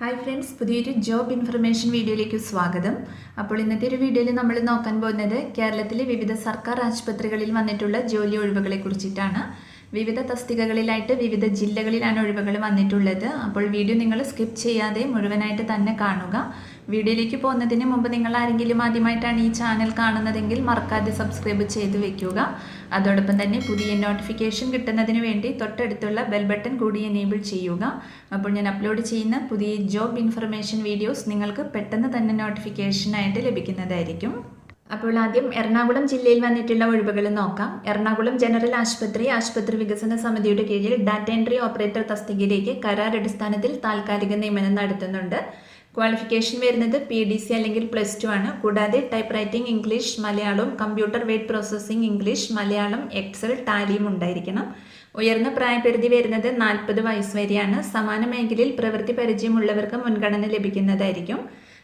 Hi friends, പുതിയൊരു job information വീഡിയോയിലേക്ക് സ്വാഗതം. അപ്പോൾ ഇന്നത്തെ ഒരു വീഡിയോയിൽ നമ്മൾ നോക്കാൻ പോകുന്നത് കേരളത്തിലെ വിവിധ സർക്കാർ ആശുപത്രികളിൽ വന്നിട്ടുള്ള ജോലി ഒഴിവുകളെ കുറിച്ചിട്ടാണ്. വിവിധ തസ്തികകളിലായിട്ട് വിവിധ ജില്ലകളിലാണ് ഒഴിവുകൾ വന്നിട്ടുള്ളത്. അപ്പോൾ വീഡിയോ നിങ്ങൾ സ്കിപ്പ് ചെയ്യാതെ മുഴുവനായിട്ട് തന്നെ കാണുക. വീഡിയോയിലേക്ക് പോകുന്നതിന് മുമ്പ് നിങ്ങൾ ആരെങ്കിലും ആദ്യമായിട്ടാണ് ഈ ചാനൽ കാണുന്നതെങ്കിൽ മറക്കാതെ സബ്സ്ക്രൈബ് ചെയ്ത് വെക്കുക. അതോടൊപ്പം തന്നെ പുതിയ നോട്ടിഫിക്കേഷൻ കിട്ടുന്നതിന് വേണ്ടി തൊട്ടടുത്തുള്ള ബെൽ ബട്ടൺ കൂടി എനേബിൾ ചെയ്യുക. അപ്പോൾ ഞാൻ അപ്ലോഡ് ചെയ്യുന്ന പുതിയ ജോബ് ഇൻഫർമേഷൻ വീഡിയോസ് നിങ്ങൾക്ക് പെട്ടെന്ന് തന്നെ നോട്ടിഫിക്കേഷനായിട്ട് ലഭിക്കുന്നതായിരിക്കും. അപ്പോൾ ആദ്യം എറണാകുളം ജില്ലയിൽ വന്നിട്ടുള്ള ഒഴിവുകൾ നോക്കാം. എറണാകുളം ജനറൽ ആശുപത്രി വികസന സമിതിയുടെ കീഴിൽ ഡാറ്റ എൻട്രി ഓപ്പറേറ്റർ തസ്തികയിലേക്ക് കരാർ അടിസ്ഥാനത്തിൽ താൽക്കാലിക നിയമനം നടത്തുന്നുണ്ട്. ക്വാളിഫിക്കേഷൻ വരുന്നത് PDC അല്ലെങ്കിൽ +2 ആണ്. കൂടാതെ type writing English, Malayalam, computer word processing English, Malayalam, Excel, ടാലിയും ഉണ്ടായിരിക്കണം. ഉയർന്ന പ്രായപരിധി വരുന്നത് 40 വയസ്സ് വരെയാണ്. സമാന മേഖലയിൽ പ്രവൃത്തി പരിചയമുള്ളവർക്ക് മുൻഗണന ലഭിക്കുന്നതായിരിക്കും.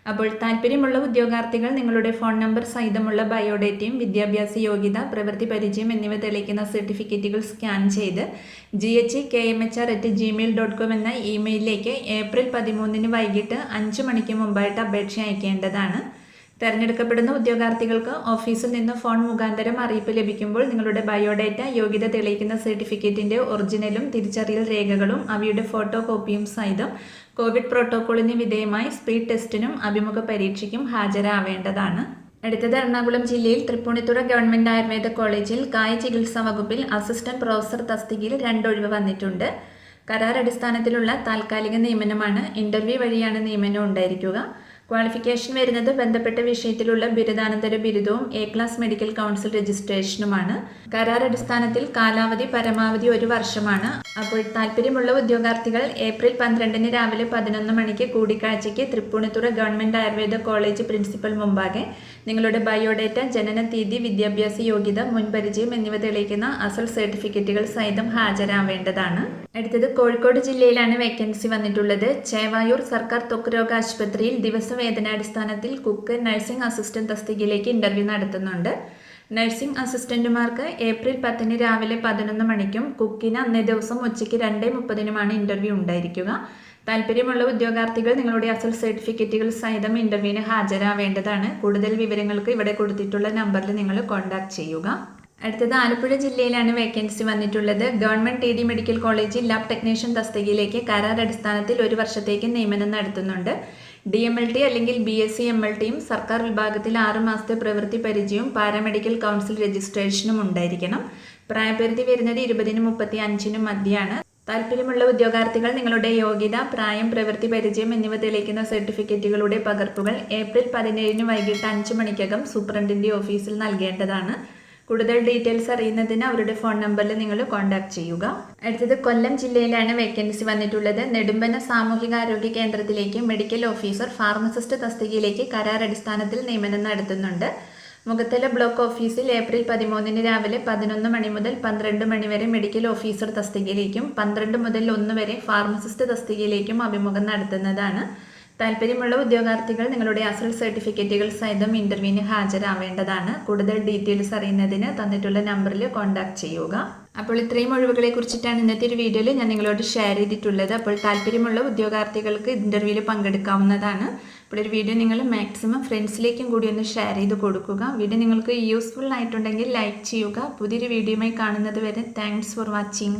അപ്പോൾ താല്പര്യമുള്ള ഉദ്യോഗാർത്ഥികൾ നിങ്ങളുടെ ഫോൺ നമ്പർ സഹിതമുള്ള ബയോഡേറ്റയും വിദ്യാഭ്യാസ യോഗ്യത, പ്രവൃത്തി പരിചയം എന്നിവ തെളിയിക്കുന്ന സർട്ടിഫിക്കറ്റുകൾ സ്കാൻ ചെയ്ത് gh.kmhr@gmail.com എന്ന ഇമെയിലിലേക്ക് ഏപ്രിൽ 13 വൈകിട്ട് 5 മണിക്ക് മുമ്പായിട്ട് അപേക്ഷ അയക്കേണ്ടതാണ്. തിരഞ്ഞെടുക്കപ്പെടുന്ന ഉദ്യോഗാർത്ഥികൾക്ക് ഓഫീസിൽ നിന്ന് ഫോൺ മുഖാന്തരം അറിയിപ്പ് ലഭിക്കുമ്പോൾ നിങ്ങളുടെ ബയോഡേറ്റ, യോഗ്യത തെളിയിക്കുന്ന സർട്ടിഫിക്കറ്റിൻ്റെ ഒറിജിനലും തിരിച്ചറിയൽ രേഖകളും അവയുടെ ഫോട്ടോ കോപ്പിയും സഹിതം കോവിഡ് പ്രോട്ടോക്കോളിന് വിധേയമായി സ്പീഡ് ടെസ്റ്റിനും അഭിമുഖ പരീക്ഷയ്ക്കും ഹാജരാവേണ്ടതാണ്. അടുത്തത് എറണാകുളം ജില്ലയിൽ തൃപ്പൂണിത്തുറ ഗവൺമെൻറ് ആയുർവേദ കോളേജിൽ കായ ചികിത്സാ വകുപ്പിൽ അസിസ്റ്റന്റ് പ്രൊഫസർ തസ്തികയിൽ 2 ഒഴിവ് വന്നിട്ടുണ്ട്. കരാർ അടിസ്ഥാനത്തിലുള്ള താൽക്കാലിക നിയമനമാണ്. ഇന്റർവ്യൂ വഴിയാണ് നിയമനം ഉണ്ടായിരിക്കുക. ക്വാളിഫിക്കേഷൻ വരുന്നത് ബന്ധപ്പെട്ട വിഷയത്തിലുള്ള ബിരുദാനന്തര ബിരുദവും A ക്ലാസ് മെഡിക്കൽ കൗൺസിൽ രജിസ്ട്രേഷനുമാണ്. കരാർ അടിസ്ഥാനത്തിൽ കാലാവധി പരമാവധി 1 വർഷമാണ്. അപ്പോൾ താല്പര്യമുള്ള ഉദ്യോഗാർത്ഥികൾ ഏപ്രിൽ 12 രാവിലെ 11 മണിക്ക് കൂടിക്കാഴ്ചയ്ക്ക് Tripunithura government Ayurveda college principal മുമ്പാകെ നിങ്ങളുടെ ബയോഡേറ്റ, ജനന തീയതി, വിദ്യാഭ്യാസ യോഗ്യത, മുൻപരിചയം എന്നിവ തെളിയിക്കുന്ന അസൽ സർട്ടിഫിക്കറ്റുകൾ സഹിതം ഹാജരാവേണ്ടതാണ്. അടുത്തത് കോഴിക്കോട് ജില്ലയിലാണ് വേക്കൻസി വന്നിട്ടുള്ളത്. ചേവായൂർ സർക്കാർ ത്വക്ക് രോഗ ആശുപത്രിയിൽ ദിവസവേതനാടിസ്ഥാനത്തിൽ കുക്ക്, നഴ്സിംഗ് അസിസ്റ്റന്റ് തസ്തികയിലേക്ക് ഇന്റർവ്യൂ നടത്തുന്നുണ്ട്. നഴ്സിംഗ് അസിസ്റ്റന്റുമാർക്ക് ഏപ്രിൽ 10 രാവിലെ 11 മണിക്കും കുക്കിന് അന്നേ ദിവസം ഉച്ചയ്ക്ക് 2:30 ഇന്റർവ്യൂ ഉണ്ടായിരിക്കുക. താല്പര്യമുള്ള ഉദ്യോഗാർത്ഥികൾ നിങ്ങളുടെ അസൽ സർട്ടിഫിക്കറ്റുകൾ സഹിതം ഇന്റർവ്യൂവിന് ഹാജരാവേണ്ടതാണ്. കൂടുതൽ വിവരങ്ങൾക്ക് ഇവിടെ കൊടുത്തിട്ടുള്ള നമ്പറിൽ നിങ്ങൾ കോൺടാക്ട് ചെയ്യുക. അടുത്തത് ആലപ്പുഴ ജില്ലയിലാണ് വേക്കൻസി വന്നിട്ടുള്ളത്. ഗവൺമെൻറ് TD മെഡിക്കൽ കോളേജിൽ ലാബ് ടെക്നീഷ്യൻ തസ്തികയിലേക്ക് കരാർ അടിസ്ഥാനത്തിൽ 1 വർഷത്തേക്ക് നിയമനം നടത്തുന്നുണ്ട്. DMLT അല്ലെങ്കിൽ BSc MLTയും സർക്കാർ വിഭാഗത്തിൽ 6 മാസത്തെ പ്രവൃത്തി പരിചയവും പാരാമെഡിക്കൽ കൗൺസിൽ രജിസ്ട്രേഷനും ഉണ്ടായിരിക്കണം. പ്രായപരിധി വരുന്നത് 20-നും 35-നും മധ്യയാണ്. താല്പര്യമുള്ള ഉദ്യോഗാർത്ഥികൾ നിങ്ങളുടെ യോഗ്യത, പ്രായം, പ്രവൃത്തി പരിചയം എന്നിവ തെളിയിക്കുന്ന സർട്ടിഫിക്കറ്റുകളുടെ പകർപ്പുകൾ ഏപ്രിൽ 17 വൈകിട്ട് 5 മണിക്കകം സൂപ്രണ്ടിൻ്റെ ഓഫീസിൽ നൽകേണ്ടതാണ്. കൂടുതൽ ഡീറ്റെയിൽസ് അറിയുന്നതിന് അവരുടെ ഫോൺ നമ്പറിൽ നിങ്ങൾ കോൺടാക്ട് ചെയ്യുക. അടുത്തത് കൊല്ലം ജില്ലയിലാണ് വേക്കൻസി വന്നിട്ടുള്ളത്. നെടുമ്പന സാമൂഹികാരോഗ്യ കേന്ദ്രത്തിലേക്ക് മെഡിക്കൽ ഓഫീസർ, ഫാർമസിസ്റ്റ് തസ്തികയിലേക്ക് കരാർ അടിസ്ഥാനത്തിൽ നിയമനം നടത്തുന്നുണ്ട്. മുഖത്തല ബ്ലോക്ക് ഓഫീസിൽ ഏപ്രിൽ 13 രാവിലെ 11 മണി മുതൽ 12 മണി വരെ മെഡിക്കൽ ഓഫീസർ തസ്തികയിലേക്കും 12 മുതൽ 1 വരെ ഫാർമസിസ്റ്റ് തസ്തികയിലേക്കും അഭിമുഖം നടത്തുന്നതാണ്. താല്പര്യമുള്ള ഉദ്യോഗാർത്ഥികൾ നിങ്ങളുടെ അസൽ സർട്ടിഫിക്കറ്റുകൾ സഹിതം ഇന്റർവ്യൂവിന് ഹാജരാവേണ്ടതാണ്. കൂടുതൽ ഡീറ്റെയിൽസ് അറിയുന്നതിന് തന്നിട്ടുള്ള നമ്പറിൽ കോൺടാക്ട് ചെയ്യുക. അപ്പോൾ ഇത്രയും ഒഴിവുകളെ കുറിച്ചിട്ടാണ് ഇന്നത്തെ ഒരു വീഡിയോയിൽ ഞാൻ നിങ്ങളോട് ഷെയർ ചെയ്തിട്ടുള്ളത്. അപ്പോൾ താല്പര്യമുള്ള ഉദ്യോഗാർത്ഥികൾക്ക് ഇന്റർവ്യൂവിൽ പങ്കെടുക്കാവുന്നതാണ്. അപ്പോൾ ഒരു വീഡിയോ നിങ്ങൾ മാക്സിമം ഫ്രണ്ട്സിലേക്കും കൂടി ഒന്ന് ഷെയർ ചെയ്ത് കൊടുക്കുക. വീഡിയോ നിങ്ങൾക്ക് യൂസ്ഫുൾ ആയിട്ടുണ്ടെങ്കിൽ ലൈക്ക് ചെയ്യുക. പുതിയൊരു വീഡിയോയുമായി കാണുന്നത് വരെ താങ്ക്സ് ഫോർ വാച്ചിങ്.